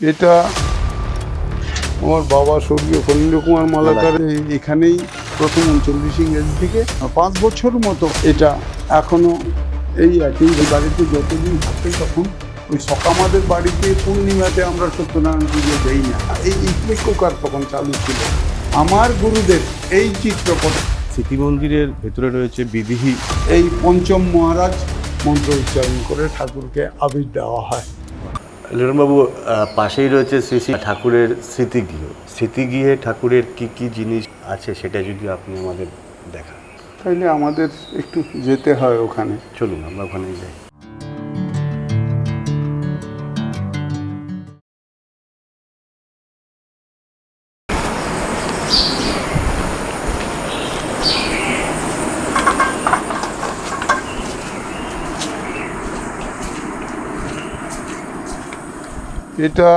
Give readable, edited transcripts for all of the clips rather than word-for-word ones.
এটা আমার বাবা স্বর্গীয় ফণীন্দ্র কুমার মালাকার এখানেই প্রথম 39 ইংরেজি থেকে 5 বছর মতো এটা এখনো এই একই বাড়িতে যতদিন থাকতেন তখন ওই সকামাদের বাড়িতে পূর্ণিমাতে আমরা সত্যনারায়ণ পুজো দেই না, এই ইলেকট্রিক কুকার তখন চালু ছিল। আমার গুরুদেব এই চিত্রপট স্মৃতি মন্দিরের ভেতরে রয়েছে বিবিধি, এই পঞ্চম মহারাজ মন্ত্র উচ্চারণ করে ঠাকুরকে আবির দেওয়া হয়। লিটনবাবু, পাশেই রয়েছে শ্রী শ্রী ঠাকুরের স্মৃতিগৃহ। স্মৃতিগৃহে ঠাকুরের কি কি জিনিস আছে সেটা যদি আপনি আমাদের দেখান। তাইলে আমাদের একটু যেতে হয় ওখানে। চলুন আমরা ওখানে যাই। এটা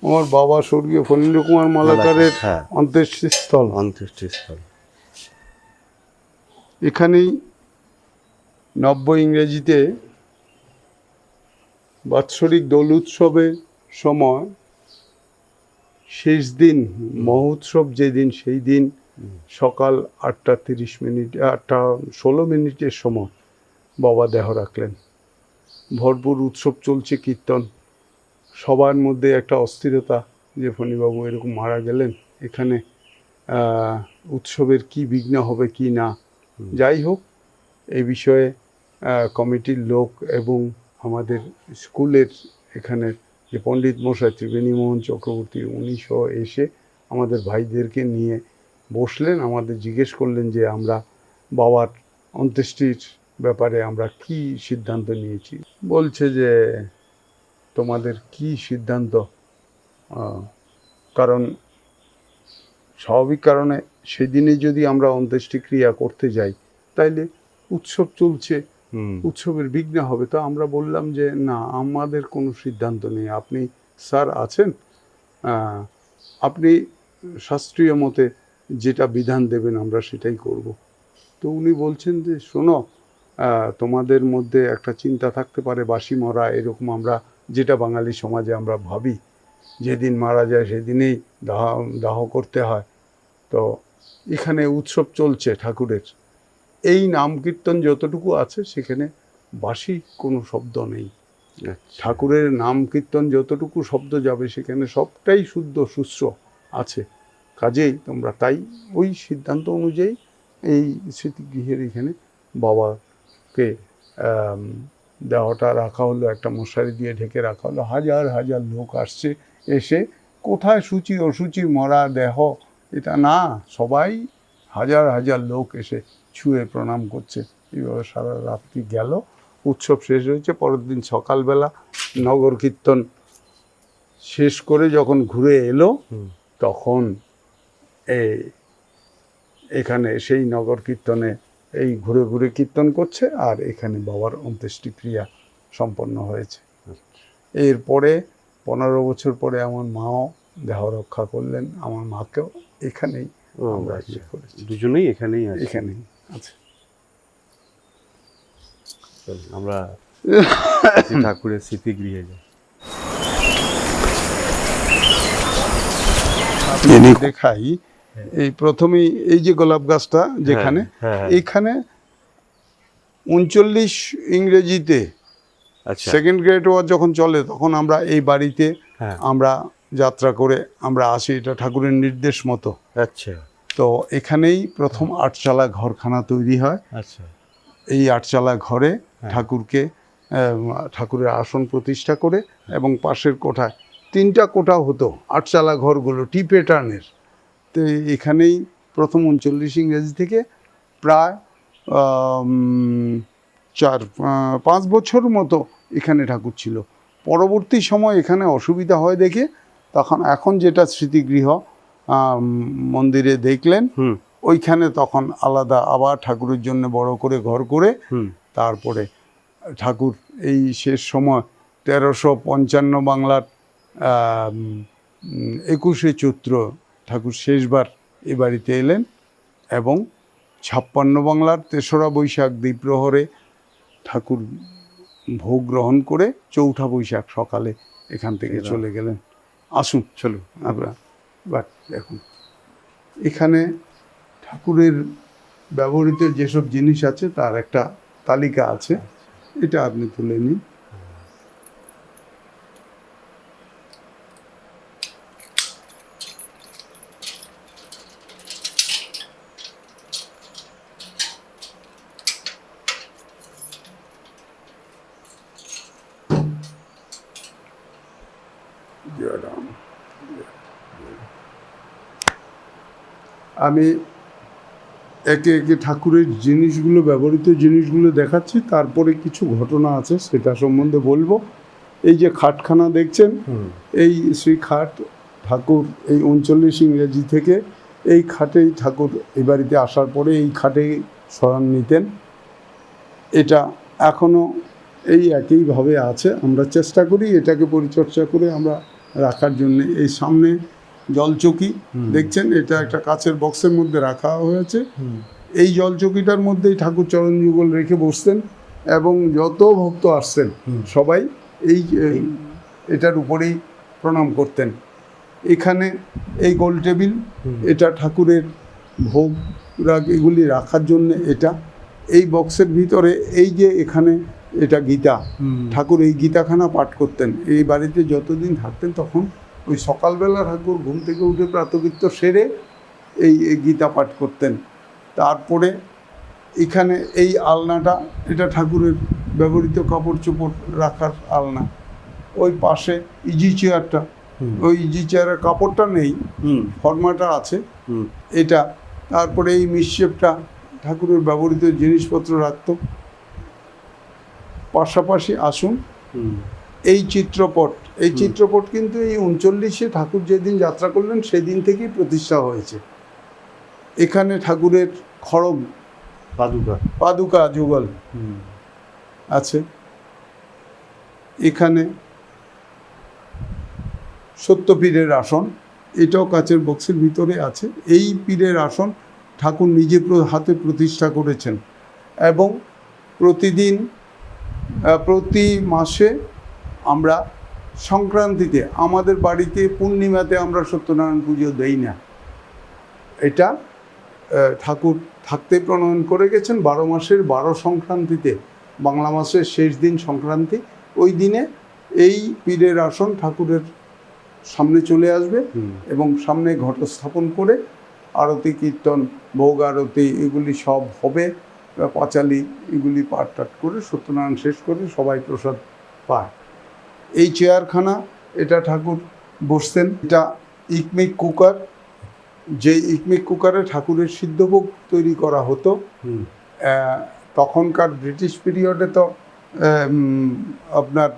আমার বাবা স্বর্গীয় ফণীন্দ্র কুমার মালাকারের হ্যাঁ। অন্ত্যেষ্টিস্থল। অন্ত্যেষ্টিস্থল। এখানেই নব্য ইংরেজিতে বাৎসরিক দোল উৎসবের সময় শেষ দিন মহোৎসব যেদিন সেই দিন সকাল 8:16 সময় বাবা দেহ রাখলেন। ভরপুর উৎসব চলছে, কীর্তন, সবার মধ্যে একটা অস্থিরতা যে ফণীবাবু এরকম মারা গেলেন, এখানে উৎসবের কি বিঘ্ন হবে কি না। যাই হোক, এই বিষয়ে কমিটির লোক এবং আমাদের স্কুলের এখানের যে পণ্ডিত মশাই ত্রিবেণীমোহন চক্রবর্তী, উনি সহ এসে আমাদের ভাইদেরকে নিয়ে বসলেন, আমাদের জিজ্ঞেস করলেন যে আমরা বাবার অন্ত্যেষ্টির ব্যাপারে আমরা কি সিদ্ধান্ত নিয়েছি। বলছে যে তোমাদের কি সিদ্ধান্ত, কারণ স্বাভাবিক কারণে সেদিনে যদি আমরা অন্ত্যেষ্টিক্রিয়া করতে যাই তাইলে উৎসব চলছে, উৎসবের বিঘ্ন হবে। তো আমরা বললাম যে না, আমাদের কোনো সিদ্ধান্ত নেই, আপনি স্যার আছেন, আপনি শাস্ত্রীয় মতে যেটা বিধান দেবেন আমরা সেটাই করব। তো উনি বলছেন যে শোনো, তোমাদের মধ্যে একটা চিন্তা থাকতে পারে বাসি মরা, এরকম আমরা যেটা বাঙালি সমাজে আমরা ভাবি, যেদিন মারা যায় সেদিনেই দাহ করতে হয়। তো এখানে উৎসব চলছে ঠাকুরের, এই নাম কীর্তন যতটুকু আছে সেখানে বাসি কোনো শব্দ নেই। ঠাকুরের নাম কীর্তন যতটুকু শব্দ যাবে সেখানে সবটাই শুদ্ধ শুশ্র আছে। কাজেই তোমরা তাই ওই সিদ্ধান্ত অনুযায়ী এই স্মৃতিগৃহের এখানে বাবাকে দেহটা রাখা হলো, একটা মশারি দিয়ে ঢেকে রাখা হলো। হাজার হাজার লোক আসছে, এসে কোথায় সূচি অসুচি মরা দেহ এটা না, সবাই হাজার হাজার লোক এসে ছুঁয়ে প্রণাম করছে। এইভাবে সারা রাত্রি গেল, উৎসব শেষ হয়েছে। পরের দিন সকালবেলা নগর কীর্তন শেষ করে যখন ঘুরে এলো তখন এখানে সেই নগর কীর্তনে এই ঘুরে ঘুরে কীর্তন করছে, আর এখানে বাবার অন্ত্যেষ্টিক্রিয়া সম্পন্ন হয়েছে। এরপরে 15 বছর পরে আমার মাও দেহ রক্ষা করলেন, আমার মাকেও এখানেই আমরা করেছি। দুজনেই এখানেই আছে। এখানেই আছে। আমরা ঠাকুরের স্মৃতিগৃহে যাই। দেখাই, এই প্রথমেই এই যে গোলাপ গাছটা যেখানে, এখানে 39 ইংরেজিতে সেকেন্ড গ্রেড ওয়ার যখন চলে তখন আমরা এই বাড়িতে আমরা যাত্রা করে আমরা আসি, এটা ঠাকুরের নির্দেশ মতো। আচ্ছা। তো এখানেই প্রথম 8 চালা ঘরখানা তৈরি হয়। আচ্ছা। এই 8 চালা ঘরে ঠাকুরকে ঠাকুরের আসন প্রতিষ্ঠা করে, এবং পাশের কোঠায় 3টা কোঠা হতো 8 চালা ঘরগুলো টি প্যাটার্নের। তো এখানেই প্রথম 39 ইংরেজি থেকে প্রায় 4-5 বছর মতো এখানে ঠাকুর ছিল। পরবর্তী সময় এখানে অসুবিধা হয় দেখে তখন এখন যেটা স্মৃতিগৃহ মন্দিরে দেখলেন, ওইখানে তখন আলাদা আবার ঠাকুরের জন্য বড় করে ঘর করে তারপরে ঠাকুর এই শেষ সময় 1355 বাংলার 21শে চৈত্র ঠাকুর শেষবার এ বাড়িতে এলেন, এবং 56 বাংলার 3রা বৈশাখ দ্বীপ্রহরে ঠাকুর ভোগ গ্রহণ করে 4ঠা বৈশাখ সকালে এখান থেকে চলে গেলেন। আসুন চলুন। আমরা বাট দেখুন এখানে ঠাকুরের ব্যবহৃত যেসব জিনিস আছে তার একটা তালিকা আছে, এটা আপনি তুলে নিন। আমি একে একে ঠাকুরের জিনিসগুলো, ব্যবহৃত জিনিসগুলো দেখাচ্ছি, তারপরে কিছু ঘটনা আছে সেটা সম্বন্ধে বলবো। এই যে খাটখানা দেখছেন, এই শ্রী খাট ঠাকুর এই 39 ইংরেজি থেকে এই খাটেই ঠাকুর এই বাড়িতে আসার পরে এই খাটেই শয়ন নিতেন। এটা এখনও এই একইভাবে আছে। আমরা চেষ্টা করি এটাকে পরিচর্যা করে আমরা রাখার জন্য। এই সামনে জলচৌকি দেখছেন, এটা একটা কাচের বক্সের মধ্যে রাখা হয়েছে। এই জলচৌকিটার মধ্যেই ঠাকুর চরণ যুগল রেখে বসতেন এবং যত ভক্ত আসতেন সবাই এই এটার উপরেই প্রণাম করতেন। এখানে এই গোল টেবিল, এটা ঠাকুরের ভোগ রাগ এগুলি রাখার জন্য। এটা এই বক্সের ভিতরে এই যে এখানে এটা গীতা, ঠাকুর এই গীতাখানা পাঠ করতেন। এই বাড়িতে যতদিন থাকতেন তখন ওই সকালবেলা ঠাকুর ঘুম থেকে উঠে প্রাতঃকৃত্য সেরে এই গীতা পাঠ করতেন। তারপরে এখানে এই আলনাটা, এটা ঠাকুরের ব্যবহৃত কাপড় চোপড় রাখার আলনা। ওই পাশে ইজি চেয়ারটা, ওই ইজি চেয়ারের কাপড়টা নেই, ফর্মাটা আছে এটা। তারপরে এই মিসশেপটা ঠাকুরের ব্যবহৃত জিনিসপত্র রাখত। পাশাপাশি আসুন এই চিত্রপট, এই চিত্রপট কিন্তু এই 39-এ ঠাকুর যেদিন যাত্রা করলেন সেদিন থেকেই প্রতিষ্ঠা হয়েছে। এখানে ঠাকুরের খড়গ পাদুকা যুগল আছে। এখানে সত্যপীরের আসন, এটাও কাচের বক্সের ভিতরে আছে। এই পীরের আসন ঠাকুর নিজে হাতে প্রতিষ্ঠা করেছেন এবং প্রতিদিন প্রতি মাসে আমরা সংক্রান্তিতে, আমাদের বাড়িতে পূর্ণিমাতে আমরা সত্যনারায়ণ পুজো দেই না। এটা ঠাকুর থাকতে প্রণয়ন করে গেছেন 12 মাসের 12 সংক্রান্তিতে, বাংলা মাসের শেষ দিন সংক্রান্তি, ওই দিনে এই পীরের আসন ঠাকুরের সামনে চলে আসবে এবং সামনে ঘট স্থাপন করে আরতি কীর্তন ভোগ আরতি এগুলি সব হবে, পাঁচালি এগুলি পাঠ টাট করে সত্যনারায়ণ শেষ করে সবাই প্রসাদ পায়। এই চেয়ারখানা, এটা ঠাকুর বসতেন। এটা ইকমিক কুকার, যে ইকমিক কুকারে ঠাকুরের সিদ্ধভোগ তৈরি করা হতো। তখনকার ব্রিটিশ পিরিয়ডে তো আপনার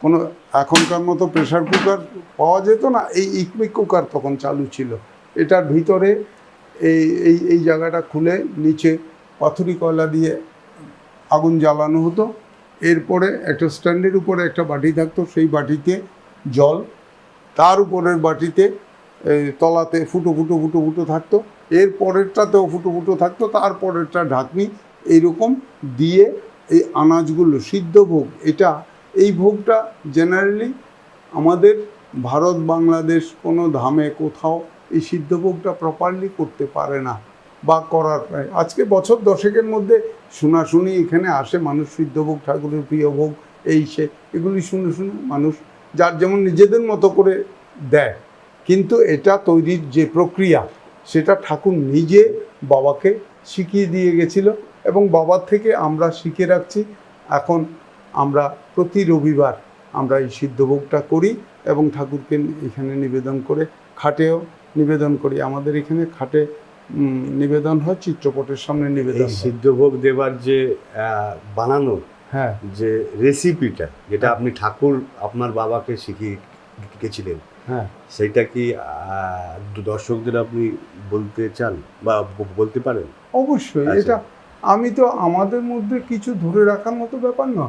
কোনো এখনকার মতো প্রেশার কুকার পাওয়া যেত না, এই ইকমিক কুকার তখন চালু ছিল। এটার ভিতরে এই জায়গাটা খুলে নিচে পাথুরি কয়লা দিয়ে আগুন জ্বালানো হতো। এরপরে একটা স্ট্যান্ডের উপরে একটা বাটি থাকতো, সেই বাটিতে জল, তার উপরের বাটিতে তলাতে ফুটো ফুটো ফুটো ফুটো থাকতো, এর পরেরটাতেও ফুটো ফুটো থাকতো, তারপরেরটা ঢাকনি, এইরকম দিয়ে এই আনাজগুলো সিদ্ধ ভোগ, এটা এই ভোগটা জেনারেলি আমাদের ভারত বাংলাদেশ কোনো ধামে কোথাও এই সিদ্ধ ভোগটা প্রপারলি করতে পারে না বা করার প্রায় আজকে বছর 10-এর মধ্যে শোনাশুনি এখানে আসে মানুষ, সিদ্ধভোগ ঠাকুরের প্রিয় ভোগ এই সে, এগুলি শুনে শুনে মানুষ যার যেমন নিজেদের মতো করে দেয়। কিন্তু এটা তৈরির যে প্রক্রিয়া সেটা ঠাকুর নিজে বাবাকে শিখিয়ে দিয়ে গেছিল এবং বাবার থেকে আমরা শিখে রাখছি। এখন আমরা প্রতি রবিবার আমরা এই সিদ্ধভোগটা করি এবং ঠাকুরকে এখানে নিবেদন করে খাটেও নিবেদন করি। আমাদের এখানে খাটে নিবেদন হয়, চিত্রপটের সামনে নিবেদন। সিদ্ধভোগ দেবার যে বানানো, হ্যাঁ, যে রেসিপিটা যেটা আপনি ঠাকুর আপনার বাবাকে শিখিয়ে গেছিলেন, হ্যাঁ, সেইটা কি দর্শকদের আপনি বলতে চান বা বলতে পারেন? অবশ্যই। এটা আমি তো আমাদের মধ্যে কিছু ধরে রাখার মতো ব্যাপার না,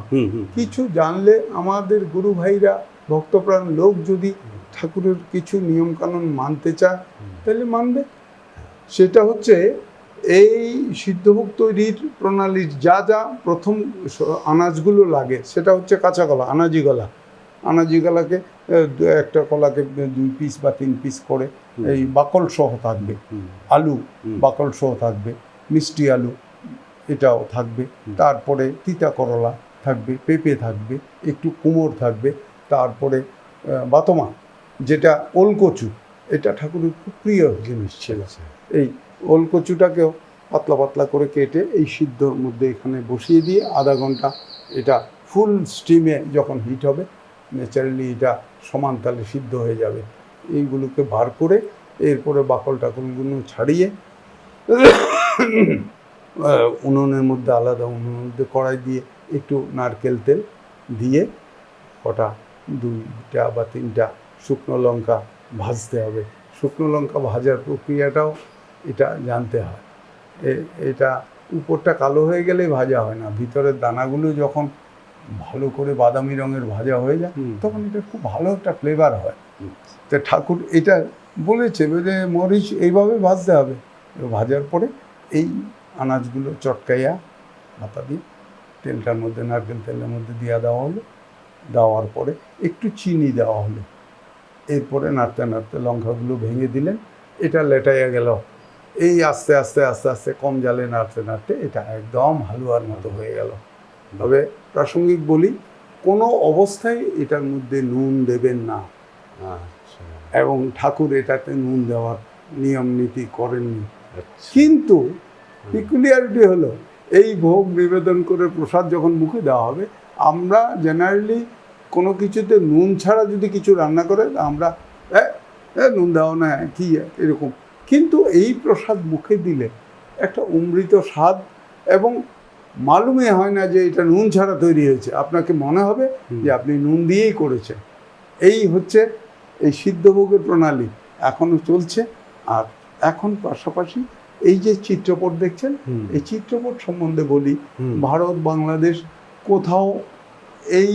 কিছু জানলে আমাদের গুরু ভাইরা ভক্তপ্রাণ লোক যদি ঠাকুরের কিছু নিয়মকানুন মানতে চায় তাহলে মানবে। সেটা হচ্ছে এই সিদ্ধভোগ তৈরির প্রণালীর যা যা প্রথম আনাজগুলো লাগে সেটা হচ্ছে কাঁচা কলা, আনাজি কলা। আনাজি কলাকে একটা কলাকে 2 পিস বা 3 পিস করে এই বাকল সহ থাকবে, আলু বাকল সহ থাকবে, মিষ্টি আলু এটাও থাকবে, তারপরে তিতা করলা থাকবে, পেঁপে থাকবে, একটু কুমড় থাকবে, তারপরে বাতমা যেটা ওলকচু, এটা ঠাকুরের খুব প্রিয় জিনিস ছিল। এই ওলকচুটাকেও পাতলা পাতলা করে কেটে এই সিদ্ধর মধ্যে এখানে বসিয়ে দিয়ে আধা ঘন্টা এটা ফুল স্টিমে যখন হিট হবে ন্যাচারালি এটা সমান তালে সিদ্ধ হয়ে যাবে। এইগুলোকে বার করে এরপরে বাকল টাকলগুলো ছাড়িয়ে উনুনের মধ্যে আলাদা উনুনের মধ্যে কড়াই দিয়ে একটু নারকেল তেল দিয়ে কটা 2টা বা 3টা শুকনো লঙ্কা ভাজতে হবে। শুকনো লঙ্কা ভাজার প্রক্রিয়াটাও এটা জানতে হয়। এটা উপরটা কালো হয়ে গেলেই ভাজা হয় না, ভিতরের দানাগুলো যখন ভালো করে বাদামি রঙের ভাজা হয়ে যায় তখন এটা খুব ভালো একটা ফ্লেভার হয়। তো ঠাকুর এটা বলেছে যে মরিচ এইভাবে ভাজতে হবে। ভাজার পরে এই আনাজগুলো চটকাইয়া হাতা দিয়ে তেলটার মধ্যে নারকেল তেলের মধ্যে দিয়ে দেওয়া হলো, দেওয়ার পরে একটু চিনি দেওয়া হলো, এরপরে নাড়তে নাড়তে লঙ্কাগুলো ভেঙে দিলেন, এটা লেটাইয়া গেল। এই আস্তে আস্তে আস্তে আস্তে কম জালে নাড়তে নাড়তে এটা একদম হালুয়ার মতো হয়ে গেল। তবে প্রাসঙ্গিক বলি, কোনো অবস্থায় এটার মধ্যে নুন দেবেন না, এবং ঠাকুর এটাতে নুন দেওয়ার নিয়ম নীতি করেননি। কিন্তু পিকুলিয়ারিটি হলো এই ভোগ নিবেদন করে প্রসাদ যখন মুখে দেওয়া হবে, আমরা জেনারেলি কোনো কিছুতে নুন ছাড়া যদি কিছু রান্না করে আমরা নুন দেওয়া না কি এরকম, কিন্তু এই প্রসাদ মুখে দিলে একটা অমৃত স্বাদ এবং মালুমে হয় না যে এটা নুন ছাড়া তৈরি হয়েছে, আপনাকে মনে হবে যে আপনি নুন দিয়েই করেছেন। এই হচ্ছে এই সিদ্ধভোগের প্রণালী এখনও চলছে। আর এখন পাশাপাশি এই যে চিত্রপট দেখছেন, এই চিত্রপট সম্বন্ধে বলি, ভারত বাংলাদেশ কোথাও এই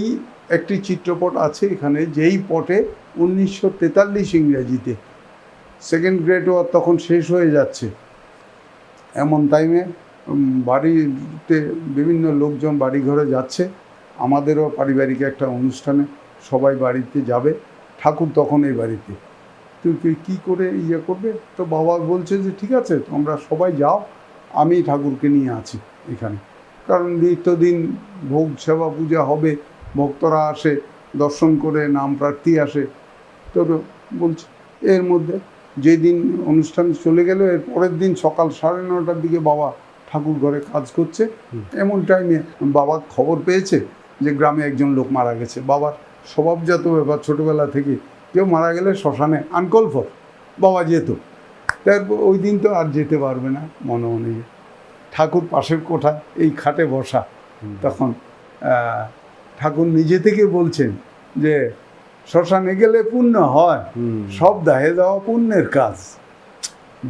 একটি চিত্রপট আছে এখানে, যেই পটে 1943 ইংরেজিতে সেকেন্ড গ্রেট ওয়ার তখন শেষ হয়ে যাচ্ছে, এমন টাইমে বাড়িতে বিভিন্ন লোকজন বাড়ি ঘরে যাচ্ছে, আমাদেরও পারিবারিক একটা অনুষ্ঠানে সবাই বাড়িতে যাবে, ঠাকুর তখন এই বাড়িতে, তুই কী করে ইয়ে করবে? তো বাবা বলছে যে ঠিক আছে তোমরা সবাই যাও, আমি ঠাকুরকে নিয়ে আছি এখানে, কারণ নিত্যদিন ভোগ সেবা পূজা হবে, ভক্তরা আসে দর্শন করে, নাম প্রার্থী আসে। তো বলছে এর মধ্যে যেদিন অনুষ্ঠান চলে গেল, এর পরের দিন সকাল 9:30টার দিকে বাবা ঠাকুর ঘরে কাজ করছে, এমন টাইমে বাবা খবর পেয়েছে যে গ্রামে একজন লোক মারা গেছে। বাবার স্বভাবজাত ব্যাপার, ছোটোবেলা থেকে কেউ মারা গেলে শ্মশানে আনকল ফর বাবা যেত, তারপর ওই দিন তো আর যেতে পারবে না, মনে মনে ঠাকুর পাশের কোঠা এই খাটে বসা, তখন ঠাকুর নিজে থেকে বলছেন যে শ্মশানে গেলে পুণ্য হয়, সব দাহে দেওয়া পুণ্যের কাজ।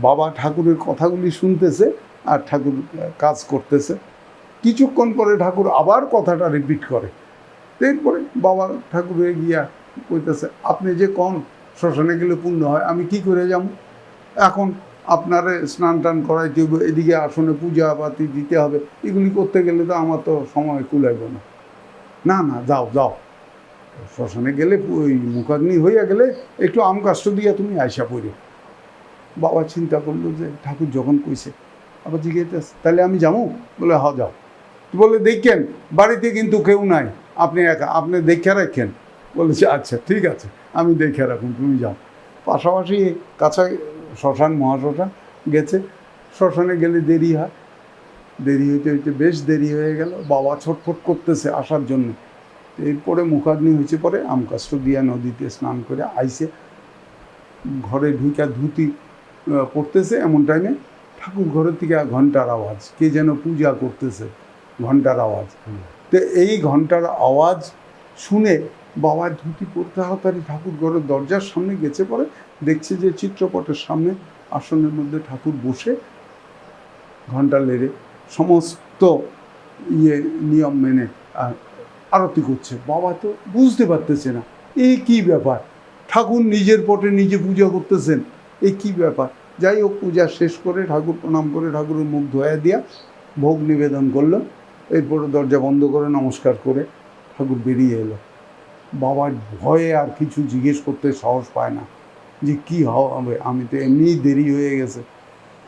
বাবা ঠাকুরের কথাগুলি শুনতেছে আর ঠাকুর কাজ করতেছে। কিছুক্ষণ পরে ঠাকুর আবার কথাটা রিপিট করে, এরপরে বাবা ঠাকুরে গিয়া কইতেছে আপনি যে কন শ্মশানে গেলে পুণ্য হয়, আমি কি করে যাব? এখন আপনারে স্নান টান করাইতে হবে, এদিকে আসনে পূজা পাতি দিতে হবে, এগুলি করতে গেলে তো আমার তো সময় কুলাইব না। না না যাও যাও, শ্মশানে গেলে ওই মুখাগ্নি হইয়া গেলে একটু আম কাষ্ট দিয়া তুমি আয়সা পড়ে। বাবা চিন্তা করলো যে ঠাকুর যখন কইছে, আবার জিজ্ঞেস তাহলে আমি যাবো? বলে হ যাও। বলে দেখেন বাড়িতে কিন্তু কেউ নাই, আপনি একা, আপনি দেখে রাখেন। বলেছে আচ্ছা ঠিক আছে, আমি দেখে রাখুন, তুমি যাও। পাশাপাশি কাছায় শ্মশান, মহাশ্মশান গেছে, শ্মশানে গেলে দেরি হয়, দেরি হইতে হইতে বেশ দেরি হয়ে গেল। বাবা ছটফট করতেছে আসার জন্য। এরপরে মুখাগ্নি হয়েছে, পরে আমকাষ্ট দিয়া নদীতে স্নান করে আইসে, ঘরে ঢুকা ধুতি পড়তেছে, এমন টাইমে ঠাকুর ঘরের থেকে ঘন্টার আওয়াজ, কে যেন পূজা করতেছে, ঘন্টার আওয়াজ। তো এই ঘন্টার আওয়াজ শুনে বাবার ধুতি পড়তে তাড়াতাড়ি ঠাকুর ঘরের দরজার সামনে গেছে, পরে দেখছে যে চিত্রপটের সামনে আসনের মধ্যে ঠাকুর বসে ঘন্টা লেড়ে সমস্ত নিয়ম মেনে আরতি করছে। বাবা তো বুঝতে পারতেছে না এই কি ব্যাপার, ঠাকুর নিজের পটে নিজে পূজা করতেছেন, এই কি ব্যাপার। যাই হোক, পূজা শেষ করে ঠাকুর প্রণাম করে ঠাকুরের মুখ ধোয়া দিয়া ভোগ নিবেদন করলো, এরপরে দরজা বন্ধ করে নমস্কার করে ঠাকুর বেরিয়ে এলো। বাবার ভয়ে আর কিছু জিজ্ঞেস করতে সাহস পায় না যে কী হবে, আমি তো এমনিই দেরি হয়ে গেছে।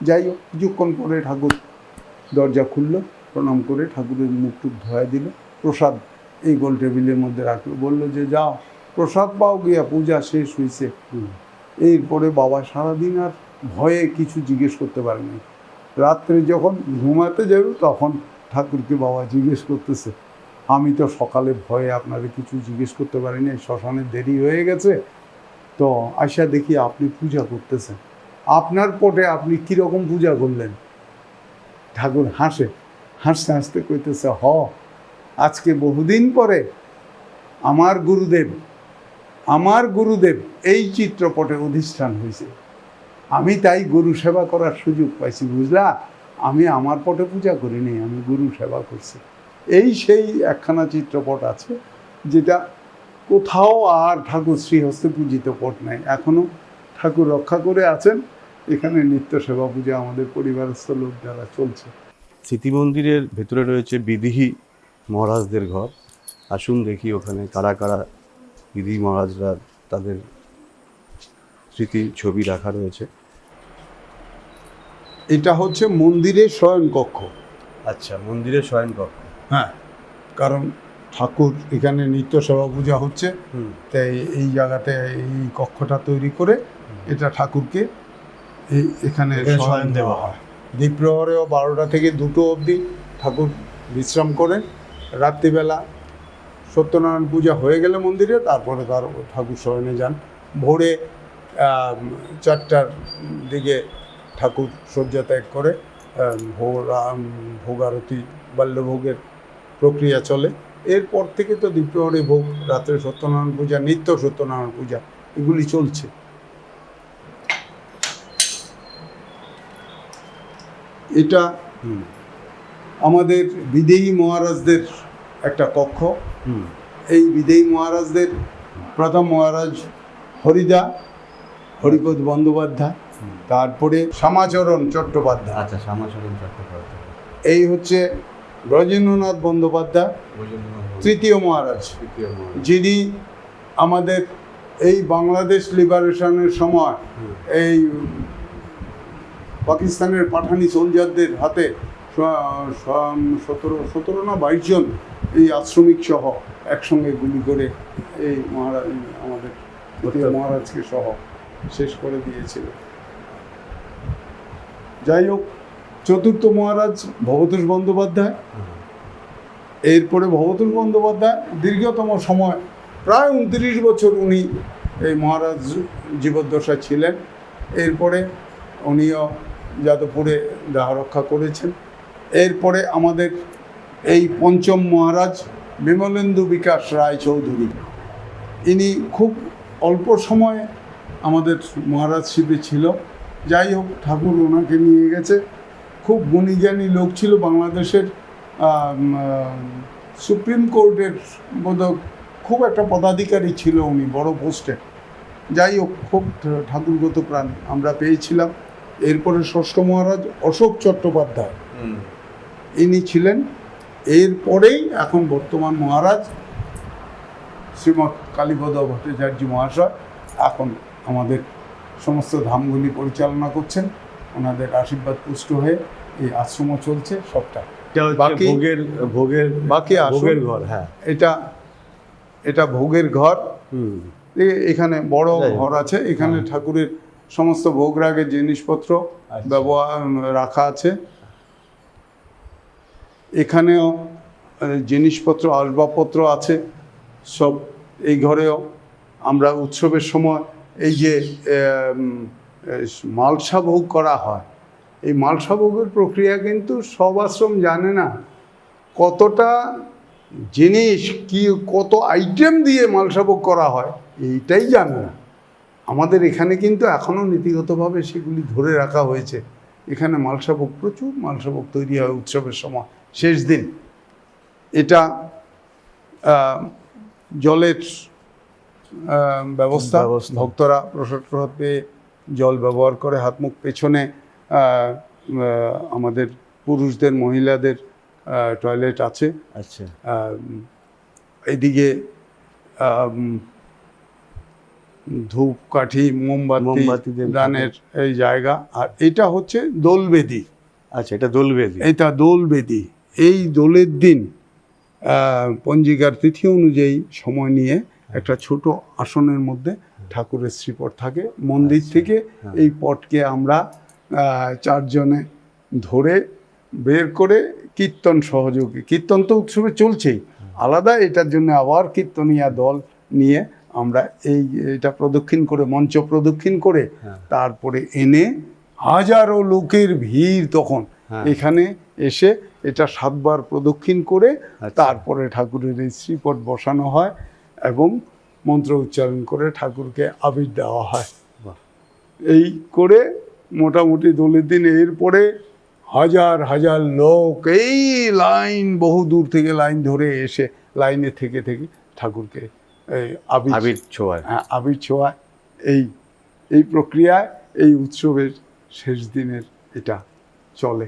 যাই হোক, কিছুক্ষণ পরে ঠাকুর দরজা খুলল, প্রণাম করে ঠাকুরের মুখ টুক ধোয়া দিল, প্রসাদ এই গোল টেবিলের মধ্যে রাখলো, বললো যে যাও প্রসাদ পাও গিয়া, পূজা শেষ হয়েছে। এরপরে বাবা সারাদিন আর ভয়ে কিছু জিজ্ঞেস করতে পারেনি। রাত্রে যখন ঘুমাতে যাবে তখন ঠাকুরকে বাবা জিজ্ঞেস করতেছে, আমি তো সকালে ভয়ে আপনাদের কিছু জিজ্ঞেস করতে পারিনি, শ্মশানে দেরি হয়ে গেছে, তো আশা দেখি আপনি পূজা করতেছেন, আপনার পটে আপনি কীরকম পূজা করলেন? ঠাকুর হাসে, হাসতে হাসতে কইতেছে, আজকে বহুদিন পরে আমার গুরুদেব এই চিত্রপটে অধিষ্ঠান হয়েছে, আমি তাই গুরু সেবা করার সুযোগ পাইছি, বুঝলা? আমি আমার পটে পূজা করিনি, আমি গুরু সেবা করছি। এই সেই একখানা চিত্রপট আছে, যেটা কোথাও আর ঠাকুর শ্রীহস্তে পূজিত পট নাই, এখনও ঠাকুর রক্ষা করে আছেন। এখানে নিত্য সেবা পূজা আমাদের পরিবারস্থ লোক যারা চলছে। স্মৃতি মন্দিরের ভেতরে রয়েছে বিদেহী মহারাজদের ঘর। আসুন দেখি ওখানে কারা কারা বিদেহী মহারাজরা, তাদের স্মৃতি ছবি রাখা রয়েছে। এটা হচ্ছে মন্দিরের শয়নকক্ষ। আচ্ছা, মন্দিরের শয়নকক্ষ। হ্যাঁ, কারণ ঠাকুর এখানে নিত্য সেবা পূজা হচ্ছে, তাই এই জায়গাতে এই কক্ষটা তৈরি করে এটা ঠাকুরকে এখানে শয়ন দেওয়া হয়। দ্বীপ্রহরেও 12টা থেকে 2টো অবধি ঠাকুর বিশ্রাম করেন। রাত্রিবেলা সত্যনারায়ণ পূজা হয়ে গেলে মন্দিরে, তারপরে তার ঠাকুর শয়নে যান। ভোরে 4টার দিকে ঠাকুর শয্যা ত্যাগ করে ভোগ আরতি, বাল্যভোগের প্রক্রিয়া চলে। এরপর থেকে তো দ্বীপ্রহরে ভোগ, রাত্রে সত্যনারায়ণ পূজা, নিত্য সত্যনারায়ণ পূজা, এগুলি চলছে। এটা আমাদের বিদেহী মহারাজদের একটা কক্ষ। এই বিদেহী মহারাজদের প্রথম মহারাজ হরিপদ বন্দ্যোপাধ্যায়, তারপরে শ্যামাচরণ চট্টোপাধ্যায়। আচ্ছা, শ্যামাচরণ চট্টোপাধ্যায়। এই হচ্ছে ব্রজেন্দ্রনাথ বন্দ্যোপাধ্যায়, তৃতীয় মহারাজ, যিনি আমাদের এই বাংলাদেশ লিবারেশনের সময় এই পাকিস্তানের পাঠানি সোলজারদের হাতে 17 না 22 জন এই আশ্রমিক সহ একসঙ্গে গুলি করে এই মহারাজ, আমাদের দ্বিতীয় মহারাজকে সহ শেষ করে দিয়েছিল। যাই হোক, চতুর্থ মহারাজ ভবতোষ বন্দ্যোপাধ্যায়। এরপরে ভবতোষ বন্দ্যোপাধ্যায় দীর্ঘতম সময়, প্রায় 29 বছর উনি এই মহারাজ জীবদ্দশায় ছিলেন। এরপরে উনিও যাদবপুরে দেহ রক্ষা করেছেন। এরপরে আমাদের এই পঞ্চম মহারাজ বিমলেন্দু বিকাশ রায়চৌধুরী, ইনি খুব অল্প সময়ে আমাদের মহারাজ শিবে ছিল। যাই হোক, ঠাকুর ওনাকে নিয়ে গেছে। খুব গুণীজ্ঞানী লোক ছিল, বাংলাদেশের সুপ্রিম কোর্টের বোধহয় খুব একটা পদাধিকারী ছিল উনি, বড় পোস্টে। যাই হোক, খুব ঠাকুরগত প্রাণ আমরা পেয়েছিলাম। এরপরে ষষ্ঠ মহারাজ অশোক চট্টোপাধ্যায়, ইনি ছিলেন। এরপরেই এখন বর্তমান মহারাজ শ্রীমৎ কালীপদ ভট্টাচার্য মহাশয় এখন আমাদের সমস্ত ধামগুলি পরিচালনা করছেন। ওনাদের আশীর্বাদ পুষ্ট হয়ে এই আশ্রমও চলছে সবটা। বাকি ভোগের ঘর। হ্যাঁ, এটা ভোগের ঘর। এখানে বড় ঘর আছে, এখানে ঠাকুরের সমস্ত ভোগরাগের জিনিসপত্র ব্যবহার রাখা আছে। এখানেও জিনিসপত্র, আসবাবপত্র আছে সব। এই ঘরেও আমরা উৎসবের সময় এই যে মালসা ভোগ করা হয়, এই মালসা ভোগের প্রক্রিয়া কিন্তু সব আশ্রম জানে না। কতটা জিনিস, কি কত আইটেম দিয়ে মালসা ভোগ করা হয়, এইটাই জানে না। আমাদের এখানে কিন্তু এখনও নীতিগতভাবে সেগুলি ধরে রাখা হয়েছে। এখানে মালসাভোগ, প্রচুর মালসাভোগ তৈরি হয় উৎসবের সময় শেষ দিন। এটা জলের ব্যবস্থা, ভক্তরা প্রসাদ পেয়ে জল ব্যবহার করে হাত মুখ। পেছনে আমাদের পুরুষদের, মহিলাদের টয়লেট আছে। আচ্ছা, এদিকে ধূপকাঠি মোমবাতি মোমবাতি দিয়ে দানের এই জায়গা। আর এটা হচ্ছে দোলবেদি। আচ্ছা, এটা দোলবেদি। এটা দোলবেদি। এই দোলের দিন পঞ্জিকার তিথি অনুযায়ী সময় নিয়ে একটা ছোট আসনের মধ্যে ঠাকুরের শ্রীপট থাকে। মন্দির থেকে এই পটকে আমরা চারজনে ধরে বের করে কীর্তন সহযোগী, কীর্তন তো উৎসবে চলছেই, আলাদা এটার জন্য আবার কীর্তনিয়া দল নিয়ে আমরা এটা প্রদক্ষিণ করে, মঞ্চ প্রদক্ষিণ করে তারপরে এনে হাজারো লোকের ভিড় তখন এখানে এসে এটা 7 বার প্রদক্ষিণ করে তারপরে ঠাকুরের এই শ্রীপট বসানো হয় এবং মন্ত্র উচ্চারণ করে ঠাকুরকে আবির দেওয়া হয়। এই করে মোটামুটি দোলের দিন এরপরে হাজার হাজার লোক এই লাইন, বহু দূর থেকে লাইন ধরে এসে লাইনে থেকে থেকে ঠাকুরকে আবির ছোঁয়ায়, আবির ছোঁয়ায়। এই প্রক্রিয়ায় এই উৎসবের শেষ দিনের এটা চলে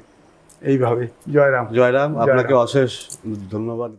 এইভাবে। জয়রাম। জয়রাম, আপনাকে অশেষ ধন্যবাদ।